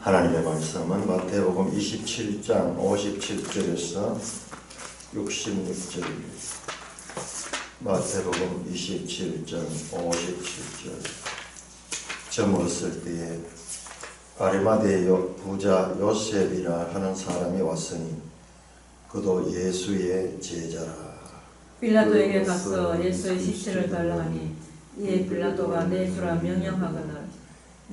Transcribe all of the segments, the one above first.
하나님의 말씀은 마태복음 27장 57절에서 66절입니다. 마태복음 27장 57절. 저물었을 때에 아리마대의 부자 요셉이라 하는 사람이 왔으니 그도 예수의 제자라. 빌라도에게 가서 예수의 시체를 달라 하니 이에 빌라도가 내주라 명령하거늘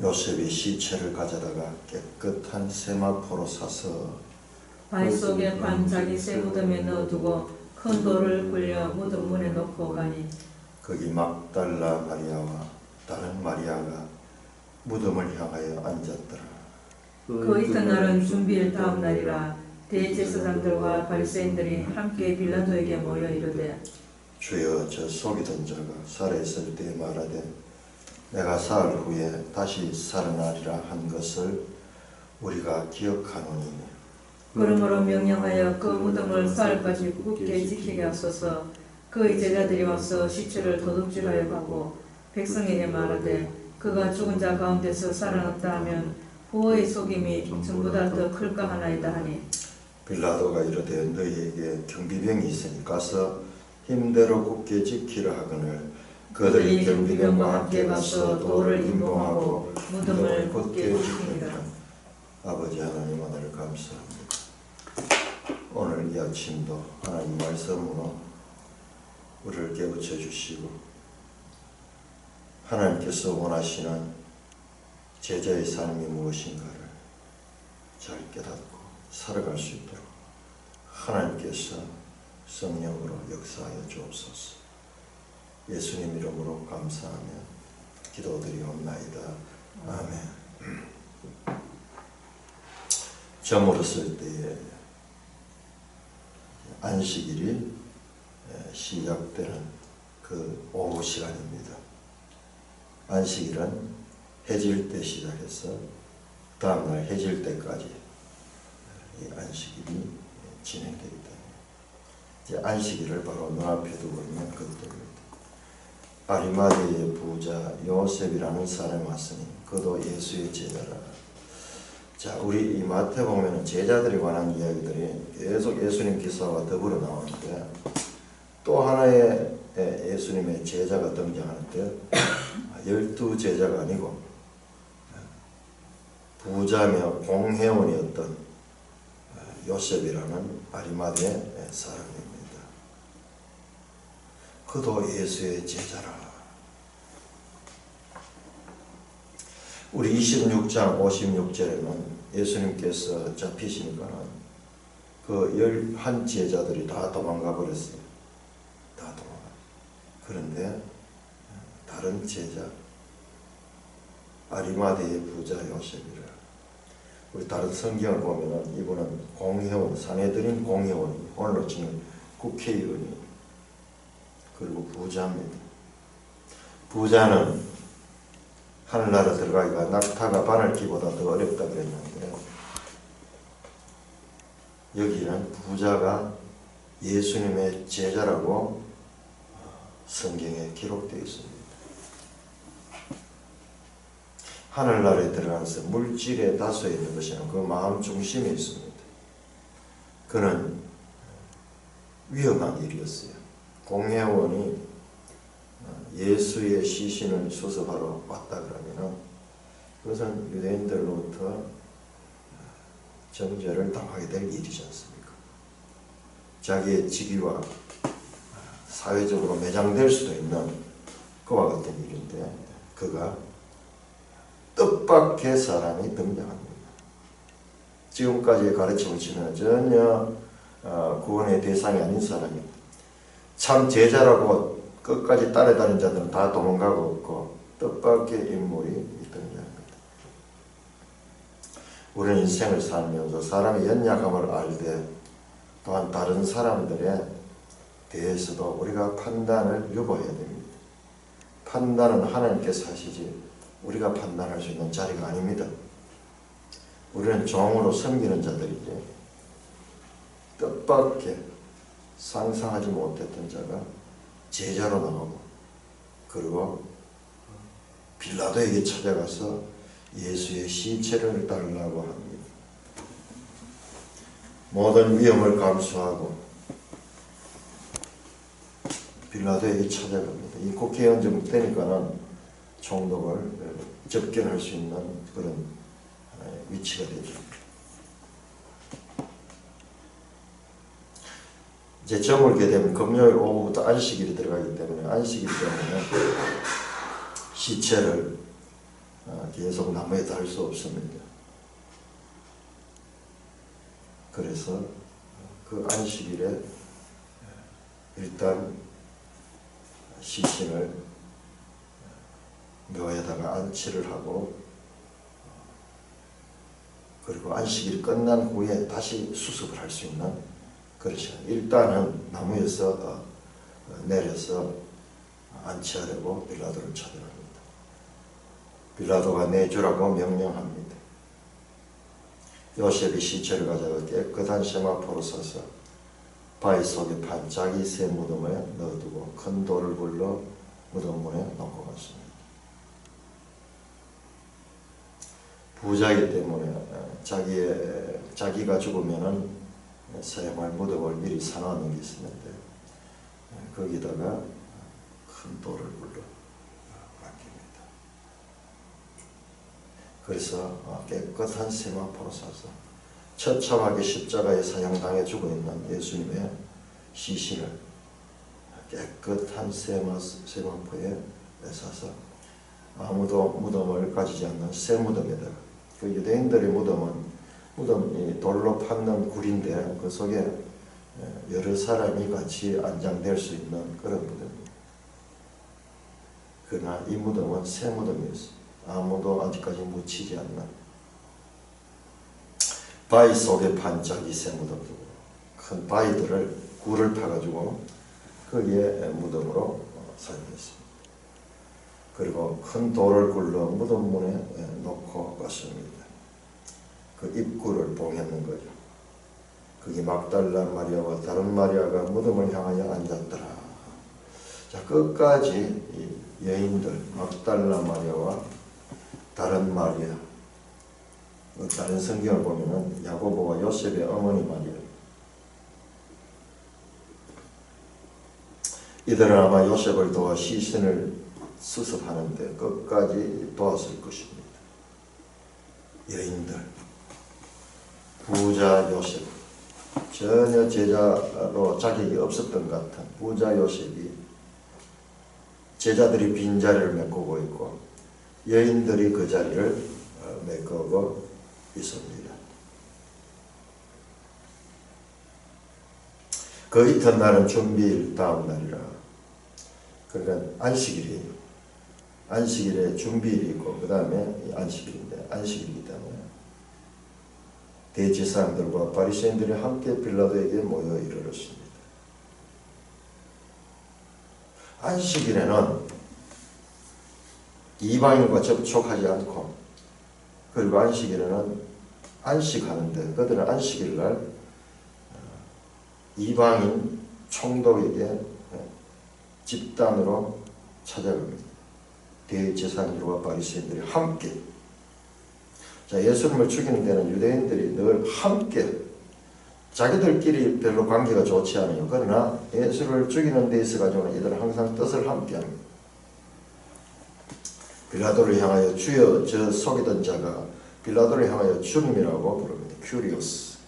요셉이 시체를 가져다가 깨끗한 세마포로 싸서 발 속에 판 자기 새 무덤에 넣어두고 큰 돌을 굴려 무덤 문에 놓고 가니 거기 막달라 마리아와 다른 마리아가 무덤을 향하여 앉았더라. 그 이튿날은 준비일 다음 날이라 대제사장들과 바리새인들이 함께 빌라도에게 모여 이르되 주여, 저 속이던 자가 살아있을 때 말하되 내가 사흘 후에 다시 살아나리라 한 것을 우리가 기억하노니 그러므로 명령하여 그 무덤을 사흘까지 굳게 지키게 하소서. 그의 제자들이 와서 시체를 도둑질하여 가고 백성에게 말하되 그가 죽은 자 가운데서 살아났다 하면 후의 속임이 전부 다 더 클까 하나이다 하니 빌라도가 이르되 너희에게 경비병이 있으니 가서 힘대로 굳게 지키라 하거늘 그들이 경비병과 함께 가서 돌을 임봉하고 무덤을 굳게 지키니라. 아버지 하나님, 오늘 감사합니다. 오늘 이 아침도 하나님 말씀으로 우리를 깨우쳐 주시고 하나님께서 원하시는 제자의 삶이 무엇인가를 잘 깨닫고 살아갈 수 있도록 하나님께서 성령으로 역사하여 주옵소서. 예수님 이름으로 감사하며 기도드리옵나이다. 아멘. 저물었을 때에 안식일이 시작되는 그 오후 시간입니다. 안식일은 해질 때 시작해서 다음날 해질 때까지 이 안식일이 진행되기 때문에 이제 안식일을 바로 눈앞에 두고 있는 것들입니다. 아리마대의 부자 요셉이라는 사람이 왔으니 그도 예수의 제자라. 자, 우리 이 마태복음에는 제자들에 관한 이야기들이 계속 예수님 기사와 더불어 나오는데 또 하나의 예수님의 제자가 등장하는데 12제자가 아니고 부자며 공회원이었던 요셉이라는 아리마대 사람입니다. 그도 예수의 제자라. 우리 26장 56절에는 예수님께서 잡히시니까는 그 11제자들이 다 도망가 버렸어요. 다 도망가. 그런데 다른 제자 아리마대의 부자 요셉이라. 우리 다른 성경을 보면은 이분은 공회원, 사내들인 공회원, 오늘로 치면 국회의원이 그리고 부자입니다. 부자는 하늘나라 들어가기가 낙타가 바늘 끼보다 더 어렵다 그랬는데 여기는 부자가 예수님의 제자라고 성경에 기록되어 있습니다. 하늘나라에 들어가서 물질의 다소에 있는 것이 아니고 그 마음 중심에 있습니다. 그는 위험한 일이었어요. 공회원이 예수의 시신을 수습하러 왔다 그러면 그것은 유대인들로부터 정죄를 당하게 될 일이지 않습니까? 자기의 직위와 사회적으로 매장될 수도 있는 그와 같은 일인데 그가 뜻밖의 사람이 등장합니다. 지금까지의 가르침을 치면 전혀 구원의 대상이 아닌 사람이 참 제자라고 끝까지 따라다닌 자들은 다 도망가고 없고 뜻밖의 인물이 등장합니다. 우리는 인생을 살면서 사람의 연약함을 알되 또한 다른 사람들에 대해서도 우리가 판단을 유보해야 됩니다. 판단은 하나님께서 하시지 우리가 판단할 수 있는 자리가 아닙니다. 우리는 종으로 섬기는 자들이지 뜻밖의 상상하지 못했던 자가 제자로 나오고 그리고 빌라도에게 찾아가서 예수의 시체를 달라고 합니다. 모든 위험을 감수하고 빌라도에게 찾아갑니다. 이 국회의원 좀 되니까는 총독을 접견할 수 있는 그런 위치가 되죠. 이제 저물게 되면 금요일 오후부터 안식일이 들어가기 때문에 안식일 때문에 시체를 계속 나무에 달 수 없습니다. 그래서 그 안식일에 일단 시신을 묘에다가 안치를 하고 그리고 안식일이 끝난 후에 다시 수습을 할 수 있는 그렇죠. 일단은 나무에서 내려서 안치하려고 빌라도를 찾아갑니다. 빌라도가 내주라고 명령합니다. 요셉이 시체를 가져가 깨끗한 세마포로 싸서 바위 속에 반짝이 새 무덤에 넣어두고 큰 돌을 굴러 무덤 문에 놓고 갔습니다. 부자이기 때문에 자기가 죽으면은 사용할 무덤을 미리 사놓는 게 있었는데 거기다가 큰 돌을 굴러 맡깁니다. 그래서 깨끗한 세마포로 싸서 처참하게 십자가에 사형당해 죽어있는 예수님의 시신을 깨끗한 세마포에 싸서 아무도 무덤을 가지지 않는 새 무덤에다가 그 유대인들의 무덤은 무덤이 돌로 팠는 굴인데 그 속에 여러 사람이 같이 안장될 수 있는 그런 무덤입니다. 그러나 이 무덤은 새 무덤이었습니다. 아무도 아직까지 묻히지 않는 바위 속에 반짝이 새 무덤이고 큰 바위들을 굴을 파가지고 거기에 무덤으로 사용했습니다. 그리고 큰 돌을 굴러 무덤 문에 놓고 갔습니다. 그 입구를 봉했는 거죠. 거기 막달라 마리아와 다른 마리아가 무덤을 향하여 앉았더라. 자, 끝까지 이 여인들 막달라 마리아와 다른 마리아, 다른 성경을 보면은 야고보와 요셉의 어머니 마리아, 이들은 아마 요셉을 도와 시신을 수습하는데 끝까지 도왔을 것입니다. 여인들, 부자 요셉, 전혀 제자로 자격이 없었던 것 같은 부자 요셉이 제자들이 빈자리를 메꾸고 있고 여인들이 그 자리를 메꾸고 있습니다. 그 이튿날은 준비일 다음 날이라. 그러니까 안식일이에요. 안식일에 준비일이 있고 그 다음에 안식일인데 안식일이기 때문에 대제사장들과 바리새인들이 함께 빌라도에게 모여 이르렀습니다. 안식일에는 이방인과 접촉하지 않고 그리고 안식일에는 안식하는데 그들은 안식일날 이방인 총독에게 집단으로 찾아갑니다. 대제사장들과 바리새인들이 함께. 자, 예수님을 죽이는 데는 유대인들이 늘 함께, 자기들끼리 별로 관계가 좋지 않아요. 그러나 예수를 죽이는 데 있어 가지고는 이들은 항상 뜻을 함께 합니다. 빌라도를 향하여 주여 저 속이던 자가 빌라도를 향하여 주님이라고 부릅니다. 큐리오스.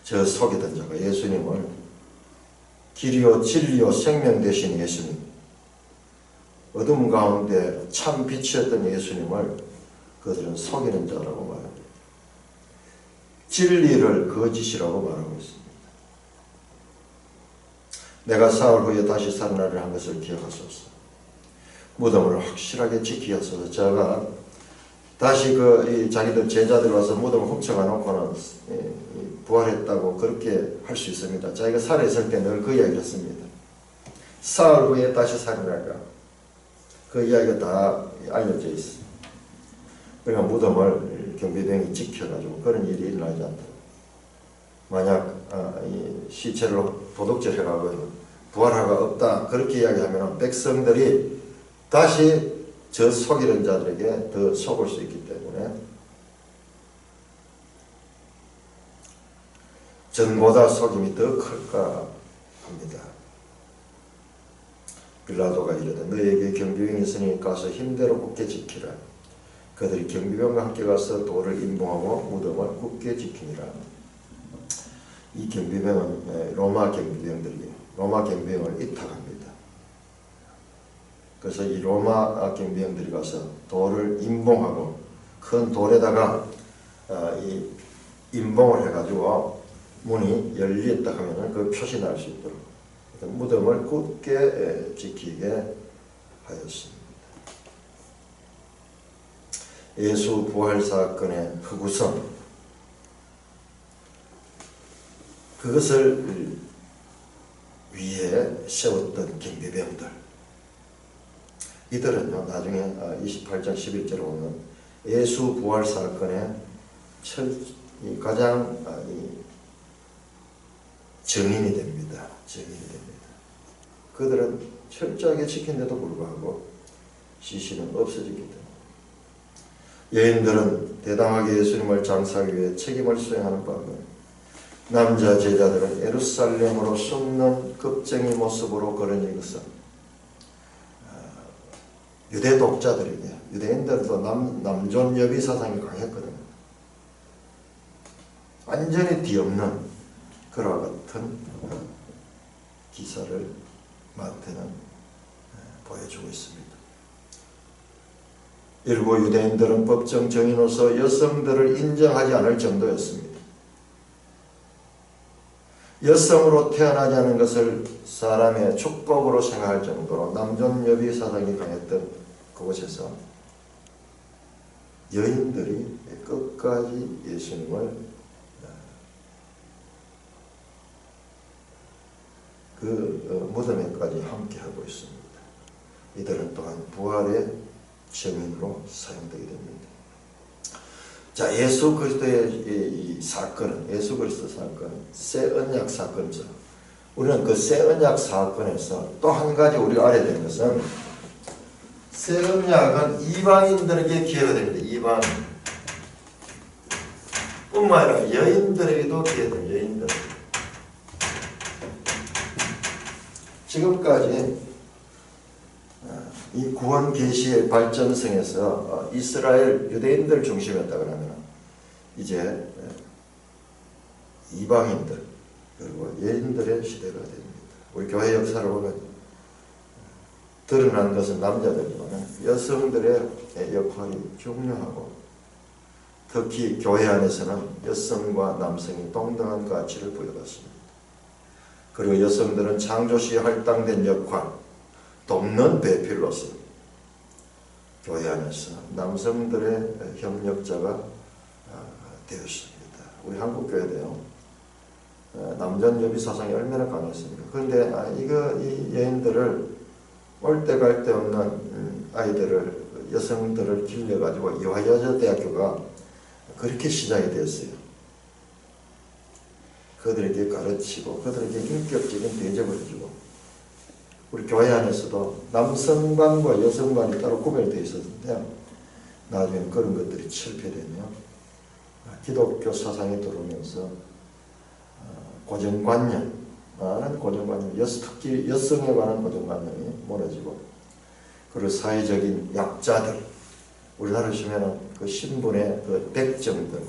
저 속이던 자가 예수님을 길이요 진리요 생명 되신 예수님, 어둠 가운데 참 빛이었던 예수님을 그들은 속이는 자라고 말합니다. 진리를 거짓이라고 말하고 있습니다. 내가 사흘 후에 다시 살아나리라 한 것을 기억하소서. 무덤을 확실하게 지키소서. 제가 다시 자기들 제자들 와서 무덤을 훔쳐가 놓고는 부활했다고 그렇게 할 수 있습니다. 자기가 살아있을 때 늘 그 이야기를 했습니다. 사흘 후에 다시 살아나리라. 그 이야기가 다 알려져 있어요. 그러니까 무덤을 경비병이 지켜가지고 그런 일이 일어나지 않도록. 만약 이 시체를 도둑질해가고 부활하가 없다 그렇게 이야기하면 백성들이 다시 저 속이는 자들에게 더 속을 수 있기 때문에 전보다 속임이 더 클까 합니다. 빌라도가 이르되 너에게 경비병이 있으니 가서 힘대로 굳게 지키라. 그들이 경비병과 함께 가서 돌을 임봉하고 무덤을 굳게 지키니라. 이 경비병은 로마 경비병을 이탁합니다. 그래서 이 로마 경비병들이 가서 돌을 임봉하고 큰 돌에다가 이 임봉을 해가지고 문이 열렸다 하면은 그 표시 날 수 있도록 무덤을 굳게 지키게 하였습니다. 예수 부활 사건의 흑우성, 그것을 위에 세웠던 경비병들, 이들은요 나중에 28장 11절에 보면 예수 부활 사건의 가장 증인이 됩니다. 그들은 철저하게 지킨데도 불구하고 시신은 없어지기 때문에 여인들은 대담하게 예수님을 장사하기 위해 책임을 수행하는 바면 남자 제자들은 예루살렘으로 숨는 겁쟁이 모습으로 걸은 이것은 유대 독자들에게, 유대인들도 남존여비 사상이 강했거든요. 완전히 뒤엎는 그와 같은 기사를 마태는 보여주고 있습니다. 일부 유대인들은 법정 정인으로서 여성들을 인정하지 않을 정도였습니다. 여성으로 태어나지 않은 것을 사람의 축복으로 생각할 정도로 남존여비 사상이 강했던 그곳에서 여인들이 끝까지 예수님을 그 무덤에까지 함께하고 있습니다. 이들은 또한 부활의 증인으로 사용되게 됩니다. 자, 예수 그리스도의 이 사건은, 예수 그리스도 사건은 새 언약 사건이죠. 우리는 그 새 언약 사건에서 또 한 가지 우리가 알아야 되는 것은 새 언약은 이방인들에게 기회가 됩니다. 이방인 뿐만 아니라 여인들에게도 기회가 됩니다. 여인들. 지금까지 이 구원 계시의 발전성에서 이스라엘 유대인들 중심이었다 그러면 이제 이방인들 그리고 여인들의 시대가 됩니다. 우리 교회 역사를 보면 드러난 것은 남자들이지만 여성들의 역할이 중요하고 특히 교회 안에서는 여성과 남성이 동등한 가치를 부여받습니다. 그리고 여성들은 창조시에 할당된 역할, 돕는 배필로서 교회 안에서 남성들의 협력자가 되었습니다. 우리 한국교회도요, 남존여비 사상이 얼마나 강했습니까? 그런데 이 여인들을 올 때 갈 데 없는 아이들을, 여성들을 길러가지고 이화여자대학교가 그렇게 시작이 되었어요. 그들에게 가르치고 그들에게 인격적인 대접을 해주고 우리 교회 안에서도 남성반과 여성반이 따로 구별되어 있었는데 나중에 그런 것들이 철폐되며 기독교 사상이 들어오면서 고정관념, 특히 여성에 관한 고정관념이 무너지고 그리고 사회적인 약자들, 우리나라로 치면 그 신분의 그 백정들,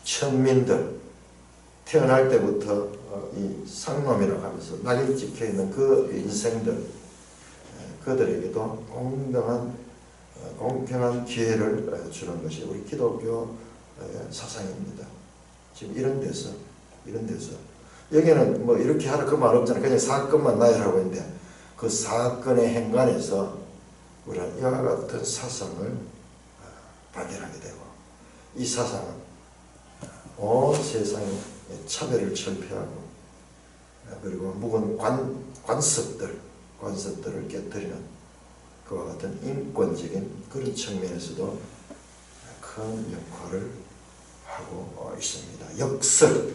천민들, 태어날 때부터 이 상놈이라고 하면서 낙인 찍혀 있는 그 인생들, 그들에게도 공평한 기회를 주는 것이 우리 기독교 사상입니다. 지금 이런 데서 여기는 뭐 이렇게 하라 그 말 없잖아요. 그냥 사건만 나열하고 있는데 그 사건의 행간에서 우리는 이와 같은 사상을 발견하게 되고 이 사상은 온 세상에 차별을 철폐하고 그리고 묵은 관습들을 깨뜨리는 그와 같은 인권적인 그런 측면에서도 큰 역할을 하고 있습니다. 역설,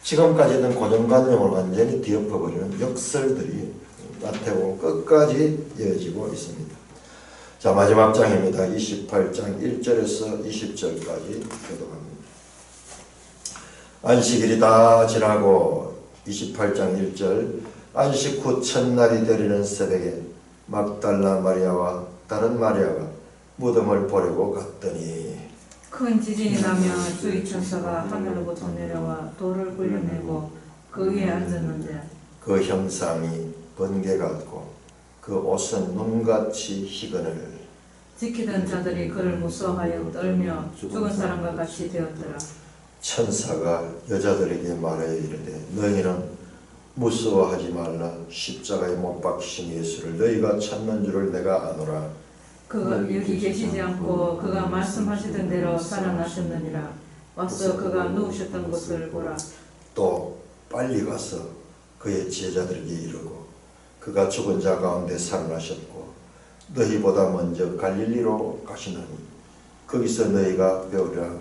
지금까지 있던 고정관념을 완전히 뒤엎어버리는 역설들이 마태복음 끝까지 이어지고 있습니다. 자, 마지막 장입니다. 28장 1절에서 20절까지 교독합니다. 안식일이 다 지나고 28장 1절 안식 후 첫날이 되리는 새벽에 막달라 마리아와 다른 마리아가 무덤을 보려고 갔더니 큰 지진이 나며 주의 천사가 하늘로부터 내려와 돌을 굴려내고 그 위에 앉았는데 그 형상이 번개 같고 그 옷은 눈같이 희거늘 지키던 자들이 그를 무서워하여 떨며 죽은 사람과 같이 되었더라. 천사가 여자들에게 말하여 이르되 너희는 무서워하지 말라. 십자가에 못 박히신 예수를 너희가 찾는 줄을 내가 아노라. 그가 여기 계시지 않고 그가 말씀하시던 대로 살아나셨느니라. 와서 그가 누우셨던 곳을 보라. 또 빨리 가서 그의 제자들에게 이르고 그가 죽은 자 가운데 살아나셨고 너희보다 먼저 갈릴리로 가시나니 거기서 너희가 배우리라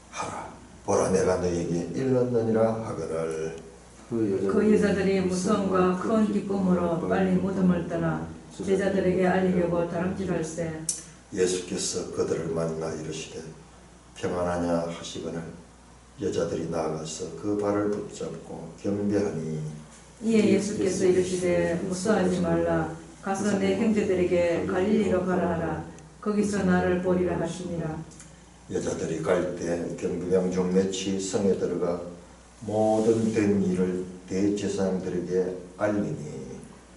하라. 보라 내가 너희에게 일렀느니라 하거늘. 그 여자들이 무서움과 큰 기쁨으로 빨리 무덤을 떠나 제자들에게 알리려고 다름질할세. 예수께서 그들을 만나 이르시되 평안하냐 하시거늘 여자들이 나아가서 그 발을 붙잡고 경배하니 이에 예수께서 이르시되 무서워하지 말라. 가서 내 형제들에게 갈릴리로 가라 하라. 거기서 나를 보리라 하시니라. 여자들이 갈 때 경비병 중 몇이 성에 들어가 모든 된 일을 대제사장들에게 알리니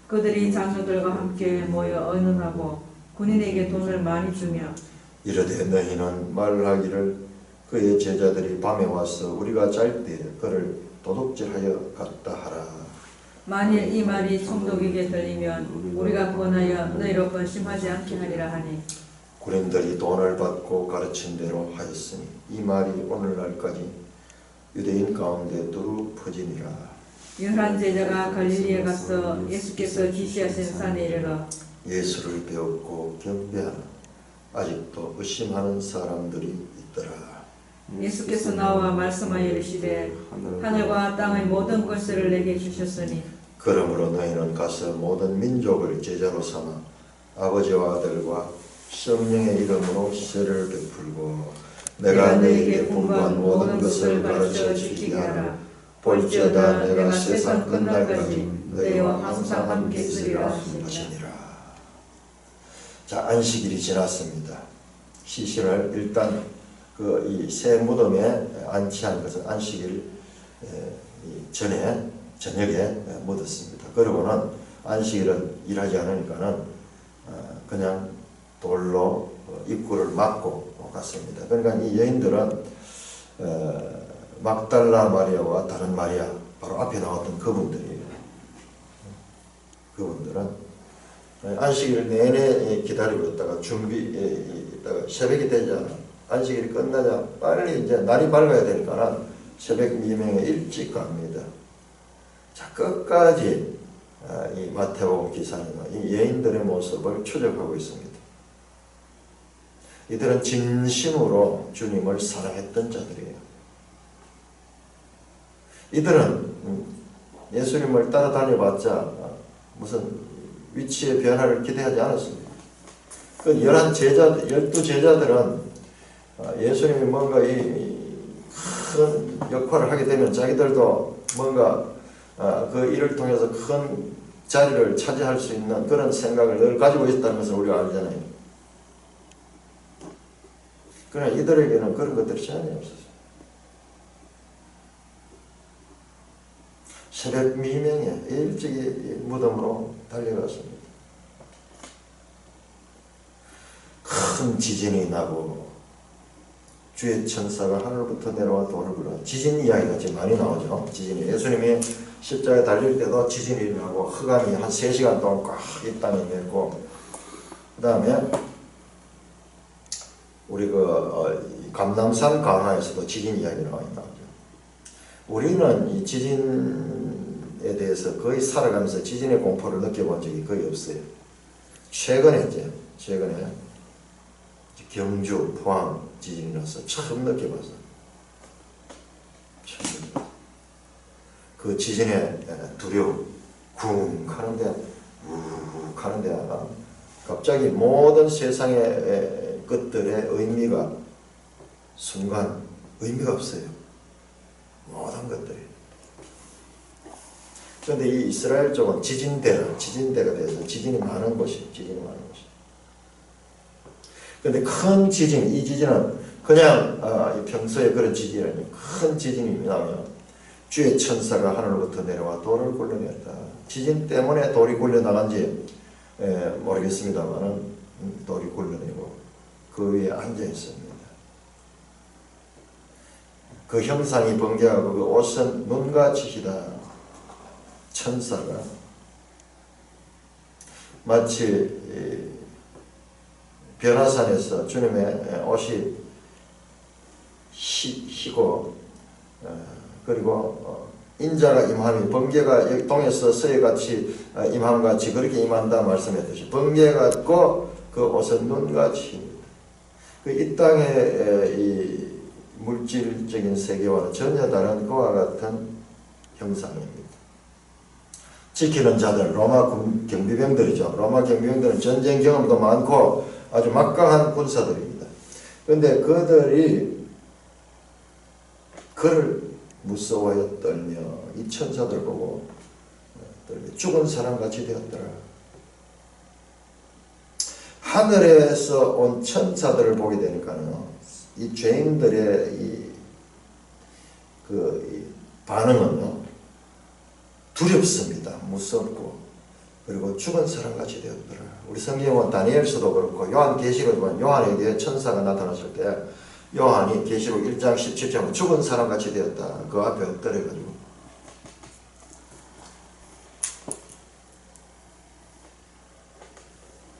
그들이 장로들과 함께 모여 의논하고 군인에게 돈을 많이 주며 이르되 너희는 말하기를 그의 제자들이 밤에 와서 우리가 잘 때 그를 도둑질하여 갔다 하라. 만일 이 말이 총독에게 들리면 우리가 구원하여 너희로 건심하지 않게 하리라 하니 군인들이 돈을 받고 가르친 대로 하였으니 이 말이 오늘날까지 유대인 가운데 두루 퍼지니라. 열한 제자가 갈릴리에 가서 예수께서 지시하신 산에 이르러 예수를 배웠고 경배하나 아직도 의심하는 사람들이 있더라. 예수께서 나와 말씀하여 이르시되 하늘과 땅의 모든 권세를 내게 주셨으니 그러므로 너희는 가서 모든 민족을 제자로 삼아 아버지와 아들과 성령의 이름으로 세례를 베풀고 내가 너희에게 분부한 모든 것을 가르쳐 지키게 하라. 볼지어다 내가 세상 끝날까지 너희와 항상 함께 있으리라 하시니라. 자, 안식일이 지났습니다. 시신을 일단 그 이 새 무덤에 안치한 것은 안식일 전에 저녁에 묻었습니다. 그러고는 안식일은 일하지 않으니까는 그냥 돌로 입구를 막고 갔습니다. 그러니까 이 여인들은 막달라 마리아와 다른 마리아 바로 앞에 나왔던 그분들이에요. 그분들은 안식일 내내 기다리고 있다가 있다가 새벽이 되자 안식일이 끝나자 빨리 이제 날이 밝아야 되니까 새벽 미명에 일찍 갑니다. 자, 끝까지 이 마태복음 기사는 이 여인들의 모습을 추적하고 있습니다. 이들은 진심으로 주님을 사랑했던 자들이에요. 이들은 예수님을 따라다녀봤자 무슨 위치의 변화를 기대하지 않았습니다. 그 12 제자들은 예수님이 뭔가 이 큰 역할을 하게 되면 자기들도 뭔가 그 일을 통해서 큰 자리를 차지할 수 있는 그런 생각을 늘 가지고 있다는 것을 우리가 알잖아요. 그러나 이들에게는 그런 것들이 전혀 없었어요. 새벽 미명에 일찍이 무덤으로 달려갔습니다. 큰 지진이 나고 주의 천사가 하늘부터 내려와 돌을 굴러 지진 이야기가 지금 많이 나오죠. 지진이 예수님이 십자가에 달릴 때도 지진이 나고 흑암이 한 3시간 동안 꽉 이 땅에 맺고 그 다음에 우리 감남산 강화에서도 지진 이야기가 많이 나오죠. 우리는 이 지진에 대해서 거의 살아가면서 지진의 공포를 느껴본 적이 거의 없어요. 최근에 경주, 포항 지진이 나서 처음 느껴봤어요. 그 지진의 두려움, 쿵 하는데 훅 하는데 갑자기 모든 세상의 것들의 의미가 순간 의미가 없어요. 모든 것들이. 그런데 이 이스라엘 쪽은 지진대가 돼서 지진이 많은 곳이. 그런데 큰 지진, 이 지진은 그냥 평소에 그런 지진이 아니고 큰 지진이 나면 주의 천사가 하늘로부터 내려와 돌을 굴러냈다. 지진 때문에 돌이 굴러나간지 모르겠습니다만 돌이 굴러내고 그 위에 앉아 있습니다. 그 형상이 번개하고 그 옷은 눈같이 희다. 천사가 마치 변화산에서 주님의 옷이 희고 그리고 인자가 임함이 번개가 동에서 서해같이 임함같이 그렇게 임한다 말씀했듯이 번개 같고 그 옷은 눈같이 이 땅의 이 물질적인 세계와는 전혀 다른 그와 같은 형상입니다. 지키는 자들, 로마 경비병들이죠. 로마 경비병들은 전쟁 경험도 많고 아주 막강한 군사들입니다. 그런데 그들이 그를 무서워하여 떨며 이 천사들 보고 떨며 죽은 사람같이 되었더라. 하늘에서 온 천사들을 보게 되니까는 이 죄인들의 이 반응은 두렵습니다. 무섭고 그리고 죽은 사람같이 되었더라. 우리 성경은 다니엘서도 그렇고 요한계시록에 보면 요한에게 천사가 나타났을 때 요한이 계시록 1장 17절 죽은 사람같이 되었다. 그 앞에 엎드려가지고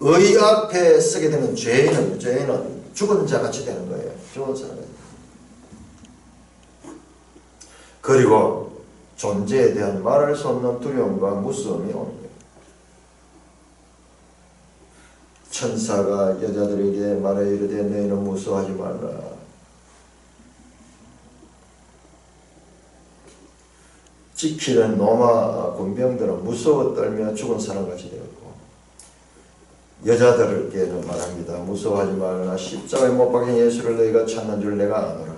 의 앞에 서게 되는 죄인은 죽은 자같이 되는 거예요. 죽은 사람같이. 그리고 존재에 대한 말할 수 없는 두려움과 무서움이 오는 거예요. 천사가 여자들에게 말해 이르되 너희는 무서워하지 말라. 지키는 로마 군병들은 무서워 떨며 죽은 사람같이 되었고 여자들에게는 말합니다. 무서워하지 말라. 십자가에 못 박힌 예수를 너희가 찾는 줄 내가 아노라.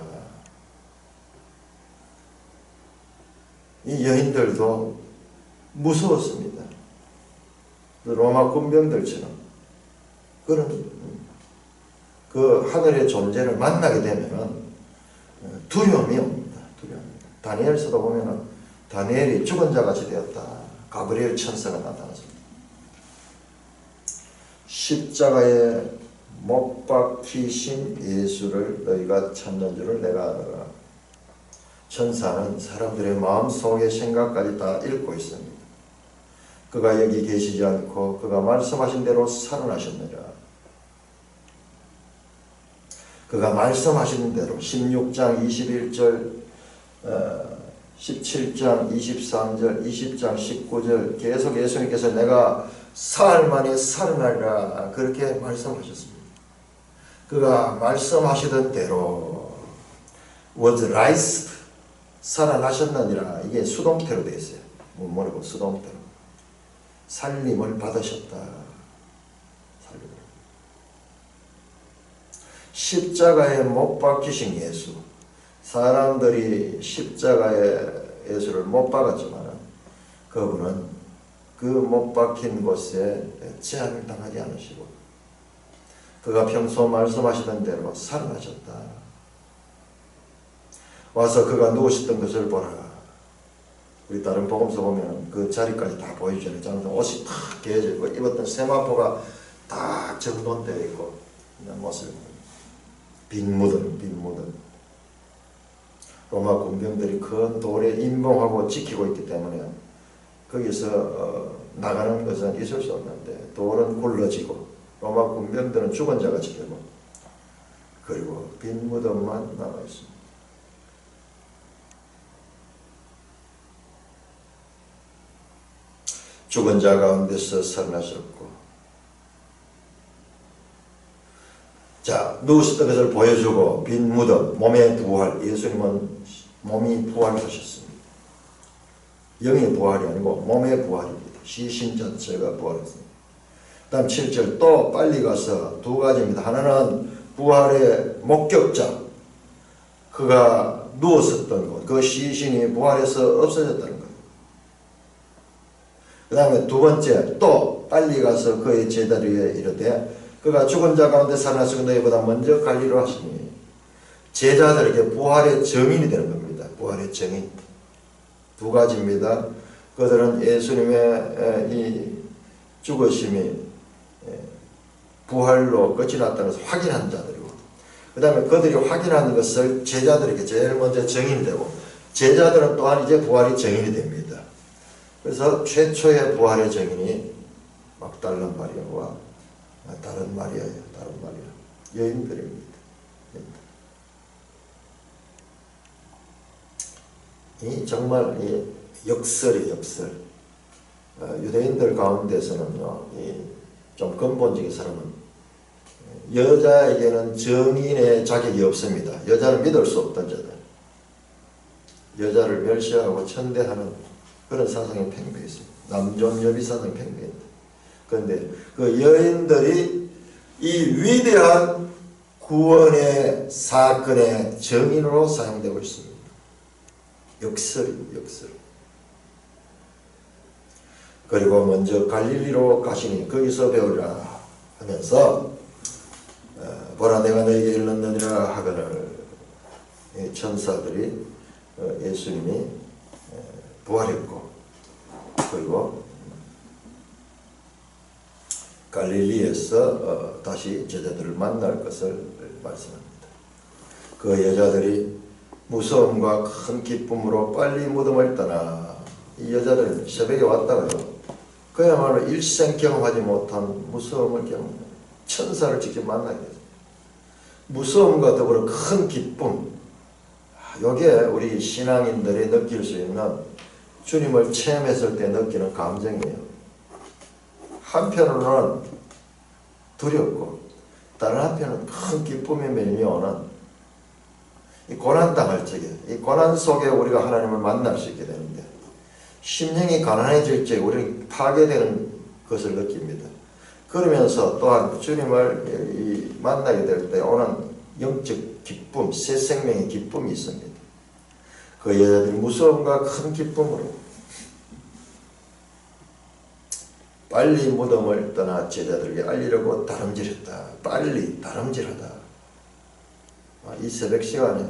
이 여인들도 무서웠습니다. 로마 군병들처럼 그런 그 하늘의 존재를 만나게 되면 두려움이 옵니다. 다니엘서도 보면은 다니엘이 죽은 자같이 되었다. 가브리엘 천사가 나타났습니다. 십자가에 못 박히신 예수를 너희가 찾는 줄을 내가 알아라. 천사는 사람들의 마음속의 생각까지 다 읽고 있습니다. 그가 여기 계시지 않고 그가 말씀하신 대로 살아나셨느냐. 그가 말씀하신 대로 16장 21절 17장 23절 20장 19절 계속 예수님께서 내가 사흘 만에 살아나리라 그렇게 말씀하셨습니다. 그가 말씀하시던 대로 was raised 살아나셨느니라. 이게 수동태로 되어 있어요. 뭐라고 수동태로 살림을 받으셨다. 십자가에 못 박히신 예수. 사람들이 십자가에 예수를 못 박았지만 그분은 그 못 박힌 곳에 제한을 당하지 않으시고 그가 평소 말씀하시던 대로 살아나셨다. 와서 그가 누우셨던 것을 보라. 우리 다른 복음서 보면 그 자리까지 다 보여주잖아요. 장성 옷이 탁 개어져 있고 입었던 세마포가 딱 정돈되어 있고 있는 모습을 빈 무덤. 로마 군병들이 큰 돌에 임봉하고 지키고 있기 때문에 거기서 나가는 것은 있을 수 없는데 돌은 굴러지고 로마 군병들은 죽은 자같이 되고 그리고 빈 무덤만 남아있습니다. 죽은 자 가운데서 살아나셨고 자, 누우셨던 것을 보여주고 빈 무덤, 몸의 부활. 예수님은 몸이 부활하셨습니다. 영의 부활이 아니고 몸의 부활입니다. 시신 자체가 부활했습니다. 다음 7절 또 빨리 가서 두 가지입니다. 하나는 부활의 목격자, 그가 누웠었던 곳, 그 시신이 부활해서 없어졌다는 거예요. 그 다음에 두 번째 또 빨리 가서 그의 제자리에 이르되 그가 죽은 자 가운데 살아나시고 너희보다 먼저 갈리로 하시니 제자들에게 부활의 증인이 되는 겁니다. 부활의 증인. 두 가지입니다. 그들은 예수님의 이 죽으심이 부활로 끝이 났다는 것을 확인한 자들이고, 그 다음에 그들이 확인한 것을 제자들에게 제일 먼저 증인이 되고, 제자들은 또한 이제 부활이 증인이 됩니다. 그래서 최초의 부활의 증인이 막달라 마리아와 다른 마리아예요. 다른 마리아. 여인들입니다. 이 정말 이 역설이에요, 역설. 유대인들 가운데서는요, 좀 근본적인 사람은 여자에게는 증인의 자격이 없습니다. 여자를 믿을 수 없던 자들, 여자를 멸시하고 천대하는 그런 사상이 팽배했습니다. 남존여비 사상이 팽배했다. 그런데 그 여인들이 이 위대한 구원의 사건의 증인으로 사용되고 있습니다. 역설입니다. 역설. 그리고 먼저 갈릴리로 가시니 거기서 배우리라 하면서 보라 내가 너에게 일렀느니라 하거늘 천사들이 예수님이 부활했고, 그리고 갈릴리에서 다시 제자들을 만날 것을 말씀합니다. 그 여자들이 무서움과 큰 기쁨으로 빨리 무덤을 떠나, 이 여자들은 새벽에 왔다가요, 그야말로 일생 경험하지 못한 무서움을 경험합니다. 천사를 직접 만나게 됩니다. 무서움과 더불어 큰 기쁨, 이게 우리 신앙인들이 느낄 수 있는 주님을 체험했을 때 느끼는 감정이에요. 한편으로는 두렵고 다른 한편은 큰 기쁨이 밀려오는 이 고난당할 적에, 이 고난 속에 우리가 하나님을 만날 수 있게 되는데, 심령이 가난해질 적에 우리는 파괴되는 것을 느낍니다. 그러면서 또한 주님을 만나게 될 때 오는 영적 기쁨, 새 생명의 기쁨이 있습니다. 그 여자들이 무서움과 큰 기쁨으로 빨리 무덤을 떠나 제자들에게 알리려고 다름질했다. 빨리 다름질하다. 이 새벽 시간에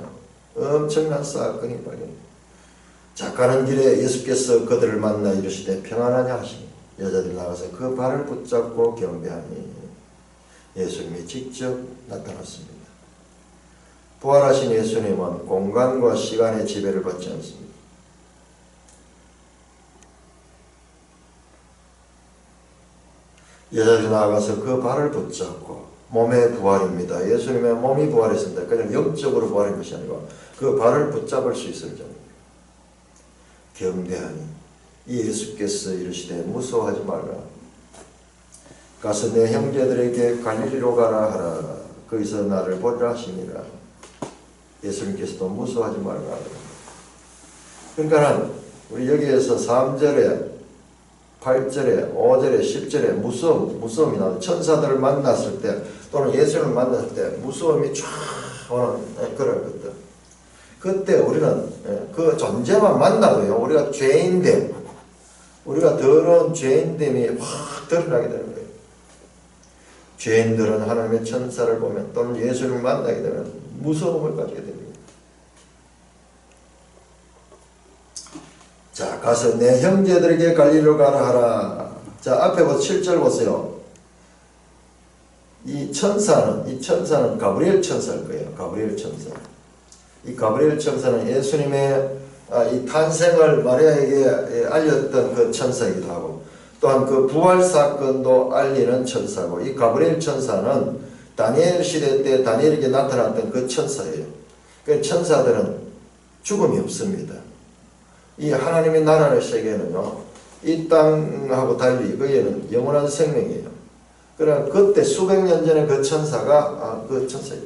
엄청난 사건이 발생합니다. 자, 가는 길에 예수께서 그들을 만나 이르시되 평안하냐 하시니 여자들이 나가서 그 발을 붙잡고 경배하니 예수님이 직접 나타났습니다. 부활하신 예수님은 공간과 시간의 지배를 받지 않습니다. 여자들이 나가서 그 발을 붙잡고, 몸의 부활입니다. 예수님의 몸이 부활했습니다. 그냥 영적으로 부활한 것이 아니고 그 발을 붙잡을 수 있을 정도입니다. 경배하니 예수께서 이르시되 무서워하지 말라. 가서 내 형제들에게 갈릴리로 가라 하라. 거기서 나를 보리라 하시니라. 예수님께서도 무서워하지 말라. 그러니까 우리 여기에서 3절에 8절에 5절에 10절에 무서움이 나와요. 천사들을 만났을 때 또는 예수님을 만났을 때 무서움이 쫙 오는 그런 것들. 그때 우리는 그 존재만 만나도요, 우리가 죄인됨, 우리가 더러운 죄인됨이 확 드러나게 되는 거예요. 죄인들은 하나님의 천사를 보면 또는 예수님을 만나게 되면 무서움을 가지게 됩니다. 자, 가서 내 형제들에게 갈릴리로 가라 하라. 자, 앞에 7절 보세요. 이 천사는 가브리엘 천사일 거예요. 가브리엘 천사. 이 가브리엘 천사는 예수님의 이 탄생을 마리아에게 알렸던 그 천사이기도 하고, 또한 그 부활 사건도 알리는 천사고, 이 가브리엘 천사는 다니엘 시대 때 다니엘에게 나타났던 그 천사예요. 그 천사들은 죽음이 없습니다. 이 하나님의 나라의 세계는요, 이 땅하고 달리 그에는 영원한 생명이에요. 그러나 그때 수백 년 전에 그 천사가 그 천사예요.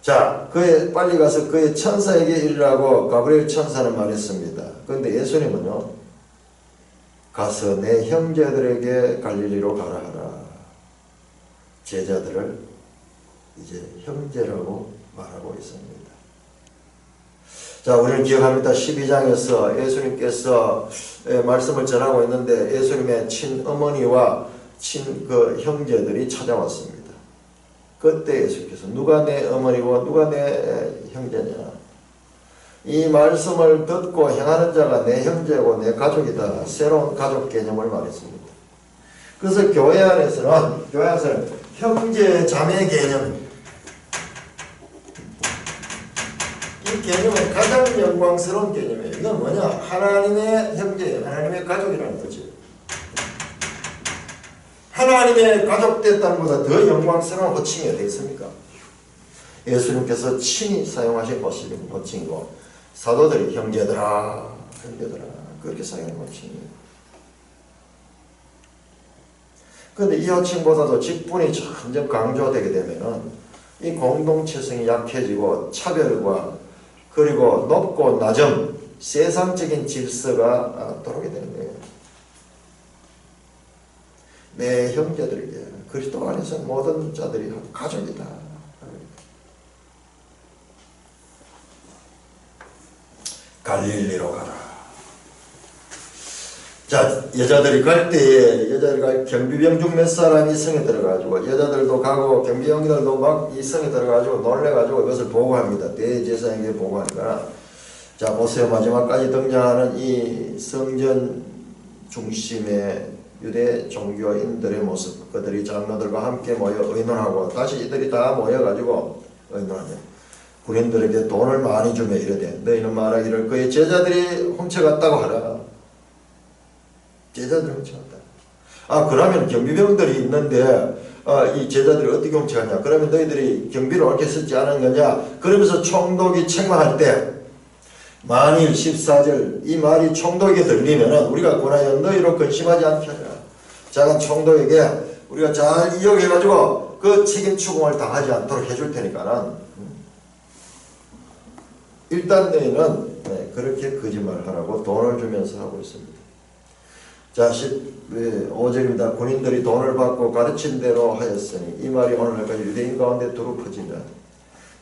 자, 빨리 가서 그의 천사에게 이르라고 가브리엘 천사는 말했습니다. 그런데 예수님은요, 가서 내 형제들에게 갈릴리로 가라 하라. 제자들을 이제 형제라고 말하고 있습니다. 자, 우리는 기억합니다. 12장에서 예수님께서 말씀을 전하고 있는데 예수님의 친어머니와 그 형제들이 찾아왔습니다. 그때 예수께서 누가 내 어머니고 누가 내 형제냐, 이 말씀을 듣고 행하는 자가 내 형제고 내 가족이다. 새로운 가족 개념을 말했습니다. 그래서 교회 안에서는 형제 자매 개념, 이 개념은 가장 영광스러운 개념이에요. 이건 뭐냐? 하나님의 형제예요. 하나님의 가족이라는 거지. 하나님의 가족 됐다는 것보다 더 영광스러운 호칭이 어디 있습니까? 예수님께서 친히 사용하신 호칭이고, 사도들이 형제들아 그렇게 사용하는 호칭이에요. 그런데 이 호칭보다도 직분이 점점 강조되게 되면은 이 공동체성이 약해지고 차별과 그리고 높고 낮음, 세상적인 질서가 들어오게 되는 거예요. 내 형제들에게 그리스도 안에서 모든 자들이 가족이다. 갈릴리로 가라. 자, 여자들이 갈 때에 경비병 중 몇 사람이 성에 들어가지고, 여자들도 가고 경비병들도 막 이 성에 들어가지고 놀래가지고 이것을 보고합니다. 대제사장에게 보고하니까, 자 보세요. 마지막까지 등장하는 이 성전 중심의 유대 종교인들의 모습, 그들이 장로들과 함께 모여 의논하고, 다시 이들이 다 모여가지고 의논하며 군인들에게 돈을 많이 주며 이르되 너희는 말하기를 그의 제자들이 훔쳐갔다고 하라. 제자들이 훔쳐갔다. 그러면 경비병들이 있는데 이 제자들이 어떻게 훔쳐갔냐? 그러면 너희들이 경비를 옳게 쓰지 않은 거냐? 그러면서 총독이 책망할 때, 만일 14절 이 말이 총독에게 들리면은 우리가 권하여 너희로 근심하지 않게 하라. 작은 총독에게 우리가 잘 이용해가지고 그 책임 추궁을 당하지 않도록 해줄 테니까는 일단 너희는 그렇게 거짓말하라고 돈을 주면서 하고 있습니다. 자, 15절입니다. 군인들이 돈을 받고 가르친 대로 하였으니 이 말이 오늘날까지 유대인 가운데 두루 퍼지며,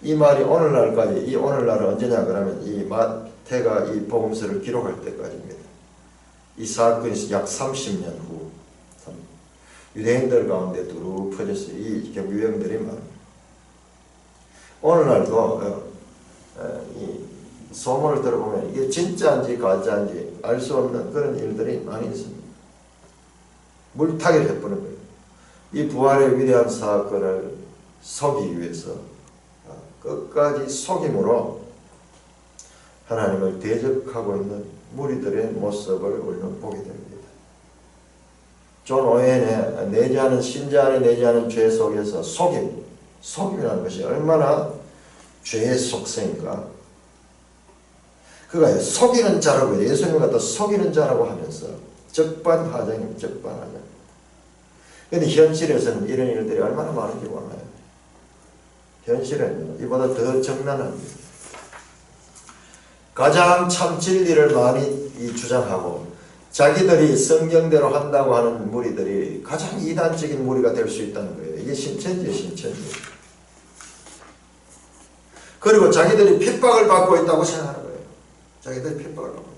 이 말이 오늘날까지, 이 오늘날은 언제냐 그러면 이 마태가 이 복음서를 기록할 때까지입니다. 이 사건이 약 30년 후 유대인들 가운데 두루 퍼졌어요. 이 경비병들이 말합니다. 오늘날도 이 소문을 들어보면 이게 진짜인지 가짜인지 알 수 없는 그런 일들이 많이 있습니다. 물타기를 해버린 거예요. 이 부활의 위대한 사건을 속이기 위해서 끝까지 속임으로 하나님을 대적하고 있는 무리들의 모습을 우리는 보게 됩니다. 존 오웬의 내재하는 신자 안에 내재하는 죄 속에서 속임이라는 것이 얼마나 죄의 속성인가. 그가 속이는 자라고, 예수님을 갖다 속이는 자라고 하면서 적반하장입니다. 적반하장. 그런데 현실에서는 이런 일들이 얼마나 많은지 몰라요. 현실은 이보다 더 적나라합니다. 가장 참 진리를 많이 주장하고 자기들이 성경대로 한다고 하는 무리들이 가장 이단적인 무리가 될 수 있다는 거예요. 이게 신천지예요, 신천지. 그리고 자기들이 핍박을 받고 있다고 생각하는 거예요. 자기들이 핍박을 받고.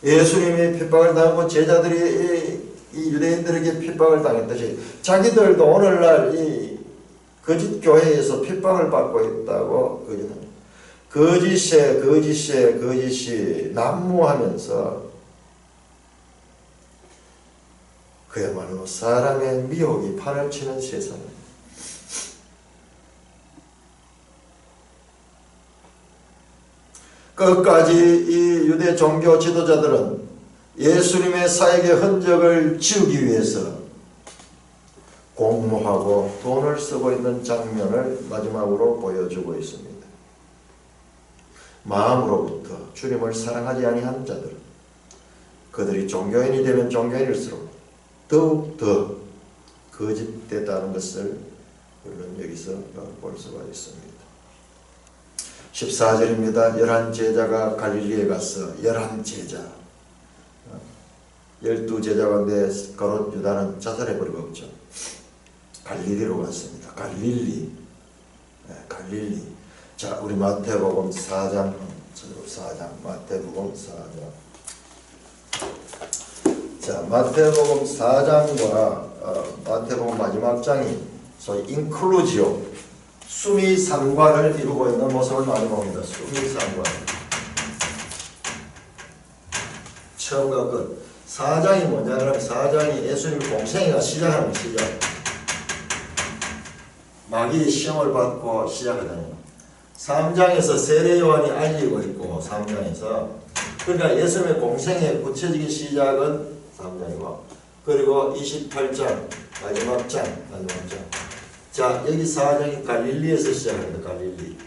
예수님이 핍박을 당하고 제자들이 이 유대인들에게 핍박을 당했듯이 자기들도 오늘날 이 거짓 교회에서 핍박을 받고 있다고 거짓이 난무하면서 그야말로 사람의 미혹이 판을 치는 세상입니다. 끝까지 이 유대 종교 지도자들은 예수님의 사역의 흔적을 지우기 위해서 공모하고 돈을 쓰고 있는 장면을 마지막으로 보여주고 있습니다. 마음으로부터 주님을 사랑하지 아니하는 자들은 그들이 종교인이 되면 종교인일수록 더욱 더 거짓됐다는 것을 우리는 여기서 볼 수가 있습니다. 14절입니다. 11제자가 갈릴리에 가서 11제자 12제자 가운데 가롯 유다는 자살해버리고 없죠. 갈릴리로 갔습니다. 갈릴리. 자, 우리 마태복음 4장 마태복음 4장. 자, 마태복음 4장과 마태복음 마지막 장이 소위 인클루지오, 수미상관을 이루고 있는 모습을 많이 봅니다. 수미상관. 처음과 끝. 4장이 뭐냐 그러면 4장이 예수님 공생애가 시작하는 시작. 마귀의 시험을 받고 시작하잖아요. 3장에서 세례 요한이 알리고 있고 3장에서 그러니까 예수님의 공생의 구체적인 시작은 3장이고 그리고 28장 마지막 장. 자, 여기 4장이 갈릴리에서 시작합니다. 갈릴리.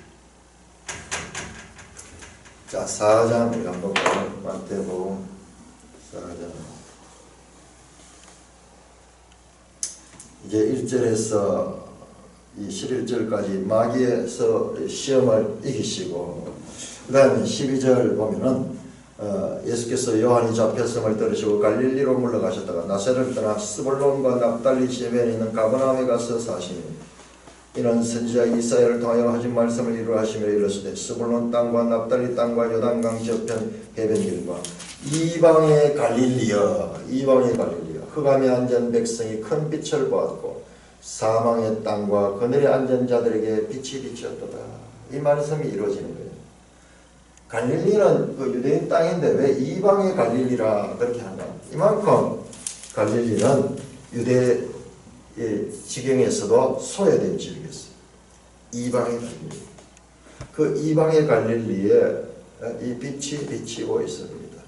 자, 4장 우리 한번 보면 마태복음 4장 이제 1절에서 이 11절까지 마귀에서 시험을 이기시고 그 다음에 12절 보면은 예수께서 요한이 잡혔음을 들으시고 갈릴리로 물러가셨다가 나사렛을 떠나 스불론과 납달리 지면에 있는 가버나움에 가서 사시니 이는 선지자 이사야를 통하여 하신 말씀을 이루어 하시며 이르시되 스불론 땅과 납달리 땅과 요단강 저편 해변길과 이방의 갈릴리여 흑암에 앉은 백성이 큰 빛을 보았고 사망의 땅과 그늘에 앉은 자들에게 빛이 비쳤도다. 이 말씀이 이루어지는 거예요. 갈릴리는 그 유대인 땅인데 왜 이방의 갈릴리라 그렇게 하나? 이만큼 갈릴리는 유대 지경에서도 소외된 지역이었어요. 이방의 갈릴리. 그 이방의 갈릴리에 이 빛이 비치고 있습니다.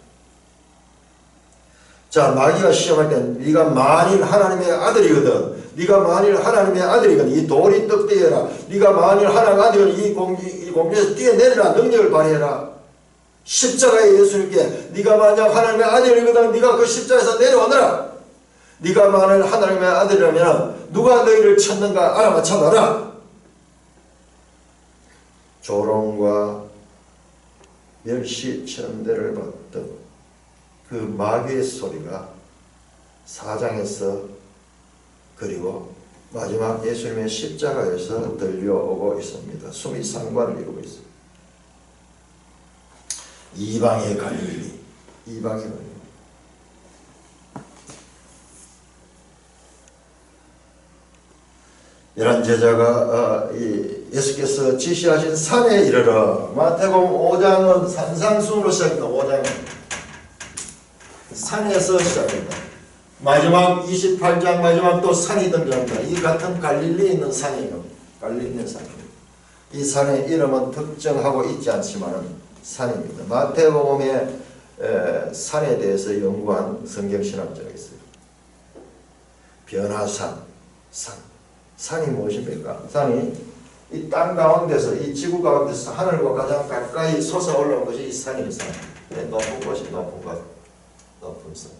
자, 마귀가 시험할 때 네가 만일 하나님의 아들이거든. 이 돌이 떡되어라. 네가 만일 하나님의 아들이거든. 이 공중에서 뛰어내리라. 능력을 발휘해라. 십자가에 예수님께 네가 만약 하나님의 아들이거든. 네가 그 십자가에서 내려오너라. 네가 만일 하나님의 아들이라면 누가 너희를 쳤는가 알아맞혀봐라. 조롱과 멸시 천대를 받던 그 마귀의 소리가 4장에서 그리고 마지막 예수님의 십자가에서 들려오고 있습니다. 수미상관을 이루고 있습니다. 이방의 갈릴리. 열한 제자가 예수께서 지시하신 산에 이르러 마태복음 5장은 산상수훈으로 시작합니다. 5장은 산에서 시작합니다. 마지막 28장 마지막 또 산이 등장합니다. 이 같은 갈릴리에 있는 산이에요. 이 산의 이름은 특정하고 있지 않지만 산입니다. 마태복음의 산에 대해서 연구한 성경신학자가 있어요. 변화산, 산이 무엇입니까? 산이 이 땅 가운데서 이 지구 가운데서 하늘과 가장 가까이 솟아 올라온 것이 이 산입니다. 높은 곳이 높은 산.